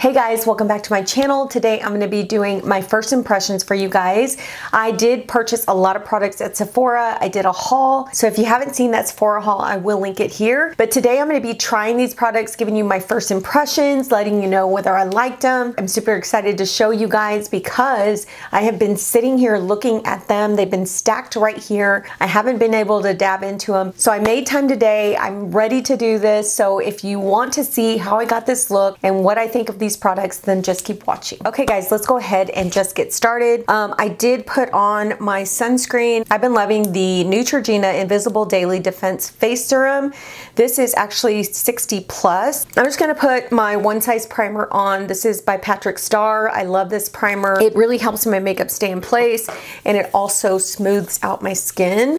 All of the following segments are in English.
Hey guys, welcome back to my channel. Today I'm going to be doing my first impressions for you guys. I did purchase a lot of products at Sephora. I did a haul. So if you haven't seen that Sephora haul, I will link it here. But today I'm going to be trying these products, giving you my first impressions, letting you know whether I liked them. I'm super excited to show you guys because I have been sitting here looking at them. They've been stacked right here. I haven't been able to dab into them. So I made time today. I'm ready to do this. So if you want to see how I got this look and what I think of these products, then just keep watching. Okay guys, let's go ahead and just get started. I did put on my sunscreen. I've been loving the Neutrogena Invisible Daily Defense Face Serum. This is actually 60 plus. I'm just gonna put my One Size primer on. This is by Patrick Starr. I love this primer. It really helps my makeup stay in place and it also smooths out my skin.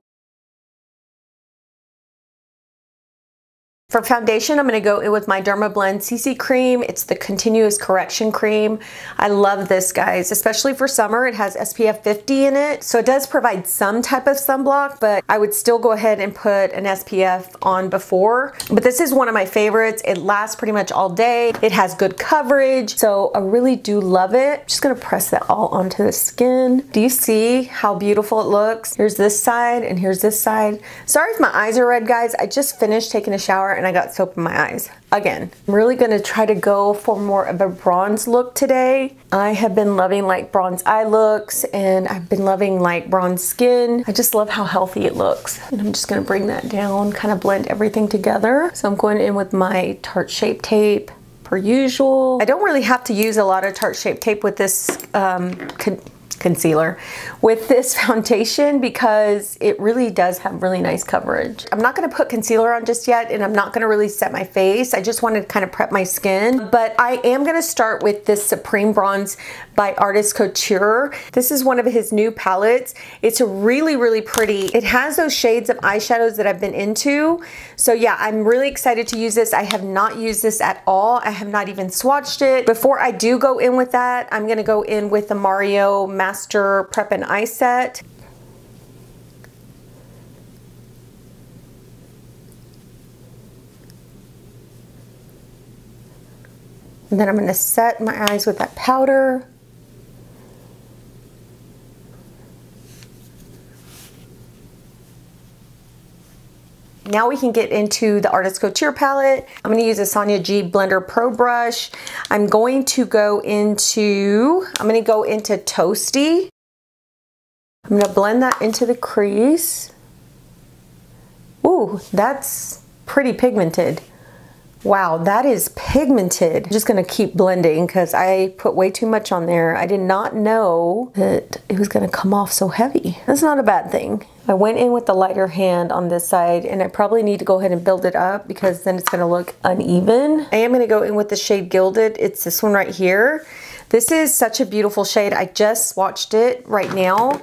For foundation, I'm going to go in with my Dermablend CC cream. It's the Continuous Correction Cream. I love this, guys, especially for summer. It has SPF 50 in it, so it does provide some type of sunblock, but I would still go ahead and put an SPF on before. But this is one of my favorites. It lasts pretty much all day. It has good coverage, so I really do love it. I'm just going to press that all onto the skin. Do you see how beautiful it looks? Here's this side and here's this side. Sorry if my eyes are red, guys. I just finished taking a shower and I got soap in my eyes again. I'm really gonna try to go for more of a bronze look today. I have been loving like bronze eye looks and I've been loving like bronze skin. I just love how healthy it looks. And I'm just gonna bring that down, kind of blend everything together. So I'm going in with my Tarte Shape Tape per usual. I don't really have to use a lot of Tarte Shape Tape with this concealer with this foundation because it really does have really nice coverage. I'm not going to put concealer on just yet and I'm not going to really set my face. I just wanted to kind of prep my skin, but I am going to start with this Supreme Bronze by artist Couture. This is one of his new palettes. It's really pretty. It has those shades of eyeshadows that I've been into. So yeah, I'm really excited to use this. I have not used this at all. I have not even swatched it. Before I do go in with that, I'm going to go in with the Mario Master Prep and Eye Set. And then I'm going to set my eyes with that powder. Now we can get into the Artist Couture palette. I'm going to use a Sonia G Blender Pro brush. I'm going to go into Toasty. I'm going to blend that into the crease. Ooh, that's pretty pigmented. Wow, that is pigmented. I'm just gonna keep blending because I put way too much on there. I did not know that it was gonna come off so heavy. That's not a bad thing. I went in with the lighter hand on this side and I probably need to go ahead and build it up because then it's gonna look uneven. I am gonna go in with the shade Gilded. It's this one right here. This is such a beautiful shade. I just swatched it right now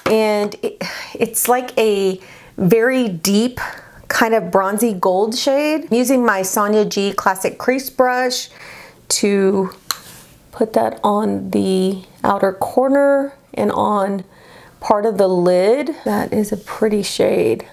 and it's like a very deep kind of bronzy gold shade. I'm using my Sonia G Classic Crease Brush to put that on the outer corner and on part of the lid. That is a pretty shade.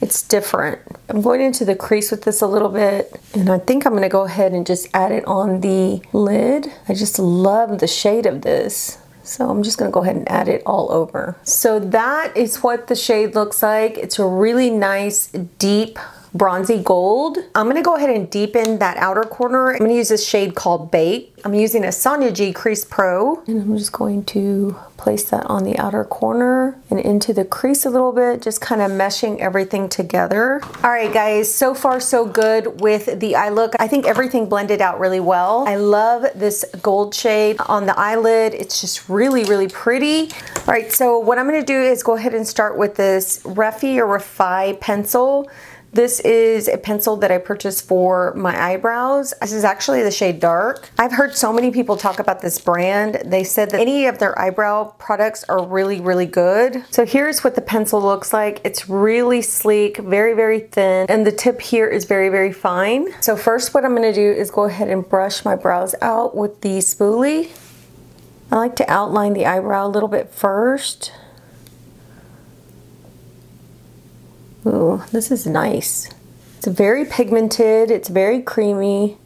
It's different. I'm going into the crease with this a little bit and I think I'm gonna go ahead and just add it on the lid. I just love the shade of this. So I'm just gonna go ahead and add it all over. So that is what the shade looks like. It's a really nice, deep, bronzy gold. I'm gonna go ahead and deepen that outer corner. I'm gonna use this shade called Bake. I'm using a Sonia G Crease Pro. And I'm just going to place that on the outer corner and into the crease a little bit, just kind of meshing everything together. All right, guys, so far so good with the eye look. I think everything blended out really well. I love this gold shade on the eyelid. It's just really pretty. All right, so what I'm gonna do is go ahead and start with this Refy pencil. This is a pencil that I purchased for my eyebrows. This is actually the shade Dark. I've heard so many people talk about this brand. They said that any of their eyebrow products are really good. So here's what the pencil looks like. It's really sleek, very thin, and the tip here is very fine. So first what I'm gonna do is go ahead and brush my brows out with the spoolie. I like to outline the eyebrow a little bit first. Ooh, this is nice. It's very pigmented, it's very creamy.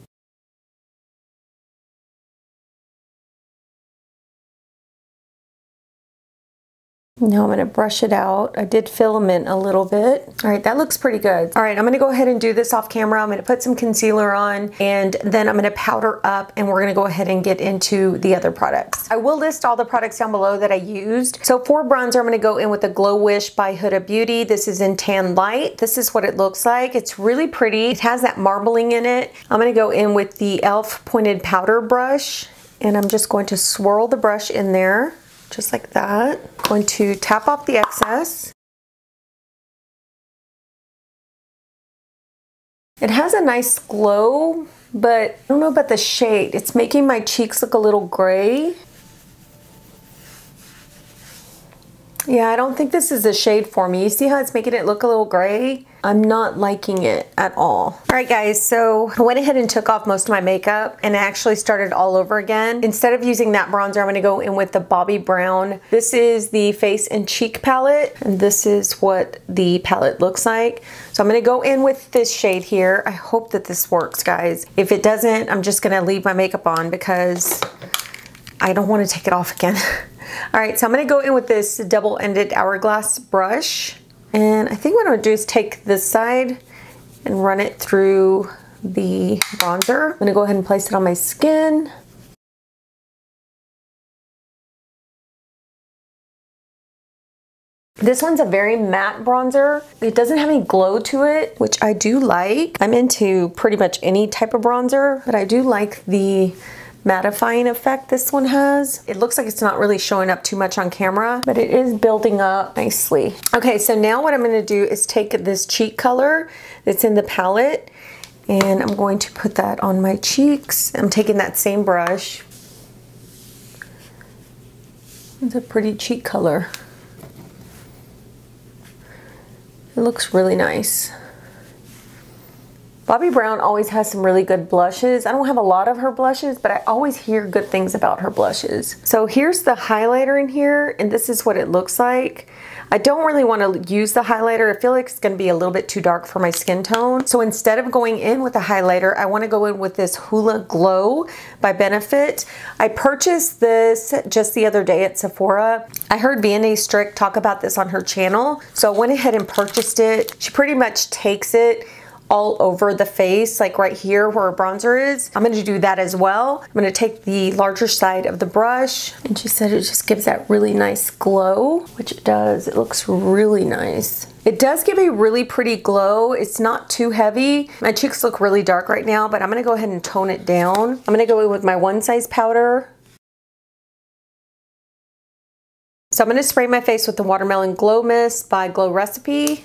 Now I'm gonna brush it out. I did filament a little bit. All right, that looks pretty good. All right, I'm gonna go ahead and do this off camera. I'm gonna put some concealer on and then I'm gonna powder up and we're gonna go ahead and get into the other products. I will list all the products down below that I used. So for bronzer, I'm gonna go in with the GloWish by Huda Beauty. This is in Tan Light. This is what it looks like. It's really pretty. It has that marbling in it. I'm gonna go in with the e.l.f. pointed powder brush and I'm just going to swirl the brush in there. Just like that. I'm going to tap off the excess. It has a nice glow, but I don't know about the shade. It's making my cheeks look a little gray. Yeah, I don't think this is a shade for me. You see how it's making it look a little gray? I'm not liking it at all. All right, guys, so I went ahead and took off most of my makeup and I actually started all over again. Instead of using that bronzer, I'm gonna go in with the Bobbi Brown. This is the Face and Cheek palette, and this is what the palette looks like. So I'm gonna go in with this shade here. I hope that this works, guys. If it doesn't, I'm just gonna leave my makeup on because I don't wanna take it off again. All right, so I'm gonna go in with this double-ended hourglass brush. And I think what I'm gonna do is take this side and run it through the bronzer. I'm gonna go ahead and place it on my skin. This one's a very matte bronzer. It doesn't have any glow to it, which I do like. I'm into pretty much any type of bronzer, but I do like the mattifying effect this one has. It looks like it's not really showing up too much on camera, but it is building up nicely. Okay, so now what I'm gonna do is take this cheek color that's in the palette and I'm going to put that on my cheeks. I'm taking that same brush. It's a pretty cheek color. It looks really nice. Bobbi Brown always has some really good blushes. I don't have a lot of her blushes, but I always hear good things about her blushes. So here's the highlighter in here, and this is what it looks like. I don't really want to use the highlighter. I feel like it's going to be a little bit too dark for my skin tone. So instead of going in with a highlighter, I want to go in with this Hula Glow by Benefit. I purchased this just the other day at Sephora. I heard Vianney Strick talk about this on her channel, so I went ahead and purchased it. She pretty much takes it all over the face, like right here where a bronzer is. I'm gonna do that as well. I'm gonna take the larger side of the brush, and she said it just gives that really nice glow, which it does. It looks really nice. It does give a really pretty glow. It's not too heavy. My cheeks look really dark right now, but I'm gonna go ahead and tone it down. I'm gonna go in with my one size powder. So I'm gonna spray my face with the Watermelon Glow Mist by Glow Recipe.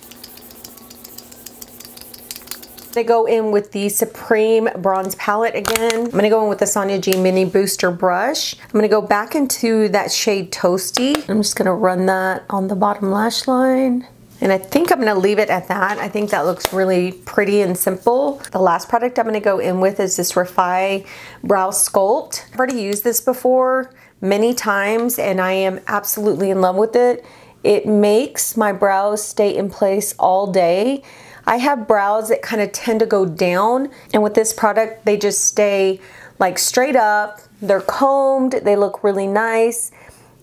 I go in with the Supreme Bronze Palette again. I'm gonna go in with the Sonia G Mini Booster Brush. I'm gonna go back into that shade Toasty. I'm just gonna run that on the bottom lash line. And I think I'm gonna leave it at that. I think that looks really pretty and simple. The last product I'm gonna go in with is this Refy Brow Sculpt. I've already used this before many times and I am absolutely in love with it. It makes my brows stay in place all day. I have brows that kind of tend to go down, and with this product they just stay like straight up. They're combed, they look really nice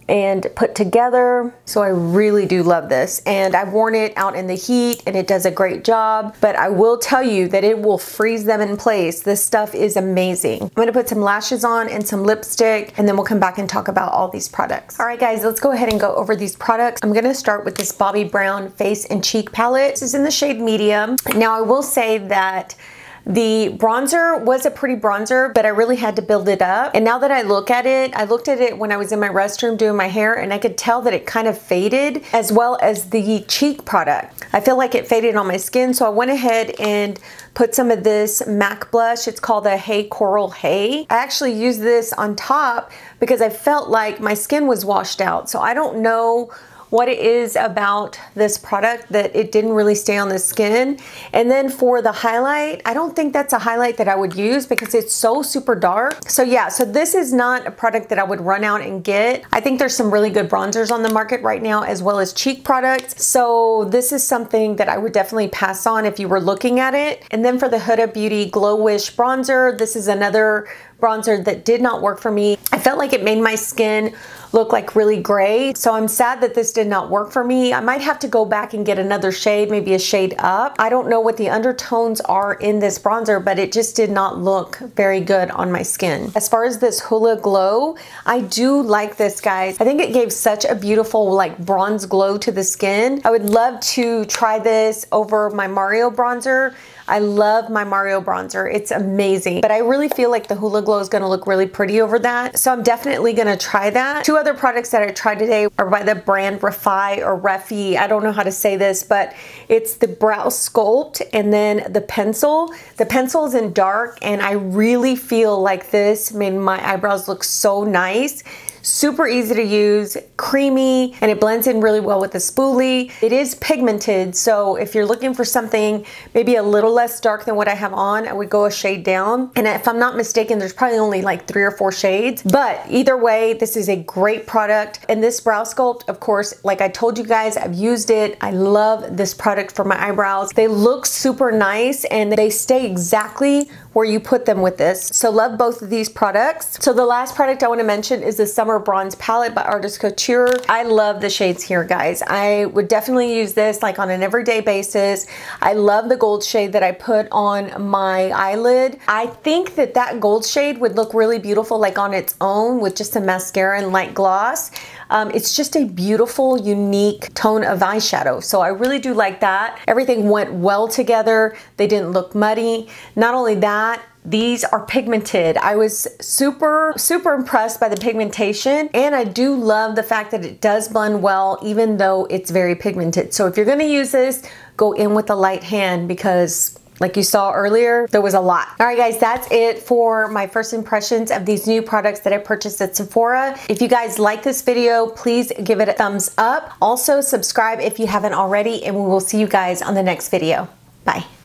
and put together. So I really do love this, and I've worn it out in the heat and it does a great job, but I will tell you that it will freeze them in place. This stuff is amazing. I'm gonna put some lashes on and some lipstick, and then we'll come back and talk about all these products. All right guys, let's go ahead and go over these products. I'm gonna start with this Bobbi Brown Face and Cheek palette. This is in the shade medium. Now I will say that the bronzer was a pretty bronzer, but I really had to build it up. And now that I look at it, I looked at it when I was in my restroom doing my hair, and I could tell that it kind of faded, as well as the cheek product. I feel like it faded on my skin, so I went ahead and put some of this MAC blush. It's called the Hey Coral Hey. I actually used this on top because I felt like my skin was washed out. So I don't know what it is about this product that it didn't really stay on the skin. And then for the highlight, I don't think that's a highlight that I would use because it's so super dark. So yeah, so this is not a product that I would run out and get. I think there's some really good bronzers on the market right now, as well as cheek products. So this is something that I would definitely pass on if you were looking at it. And then for the Huda Beauty Glow Wish bronzer, this is another bronzer that did not work for me. I felt like it made my skin look like really gray. So I'm sad that this did not work for me. I might have to go back and get another shade, maybe a shade up. I don't know what the undertones are in this bronzer, but it just did not look very good on my skin. As far as this Hula glow, I do like this, guys. I think it gave such a beautiful like bronze glow to the skin. I would love to try this over my Mario bronzer. I love my Mario bronzer. It's amazing. But I really feel like the Hula Glow is going to look really pretty over that. So I'm definitely going to try that. Two other products that I tried today are by the brand Refy or Refy. I don't know how to say this, but it's the Brow Sculpt and then the pencil. The pencil is in dark and I really feel like this made my eyebrows look so nice. Super easy to use, creamy, and it blends in really well with the spoolie. It is pigmented, so if you're looking for something maybe a little less dark than what I have on, I would go a shade down. And if I'm not mistaken, there's probably only like 3 or 4 shades. But either way, this is a great product. And this Brow Sculpt, of course, like I told you guys, I've used it. I love this product for my eyebrows. They look super nice and they stay exactly where you put them with this. So love both of these products. So the last product I want to mention is the Summer Bronze Palette by Artist Couture. I love the shades here, guys. I would definitely use this like on an everyday basis. I love the gold shade that I put on my eyelid. I think that that gold shade would look really beautiful like on its own with just a mascara and light gloss. It's just a beautiful, unique tone of eyeshadow. So I really do like that. Everything went well together. They didn't look muddy. Not only that, these are pigmented. I was super impressed by the pigmentation, and I do love the fact that it does blend well even though it's very pigmented. So if you're gonna use this, go in with a light hand because like you saw earlier, there was a lot. All right, guys, that's it for my first impressions of these new products that I purchased at Sephora. If you guys like this video, please give it a thumbs up. Also, subscribe if you haven't already, and we will see you guys on the next video. Bye.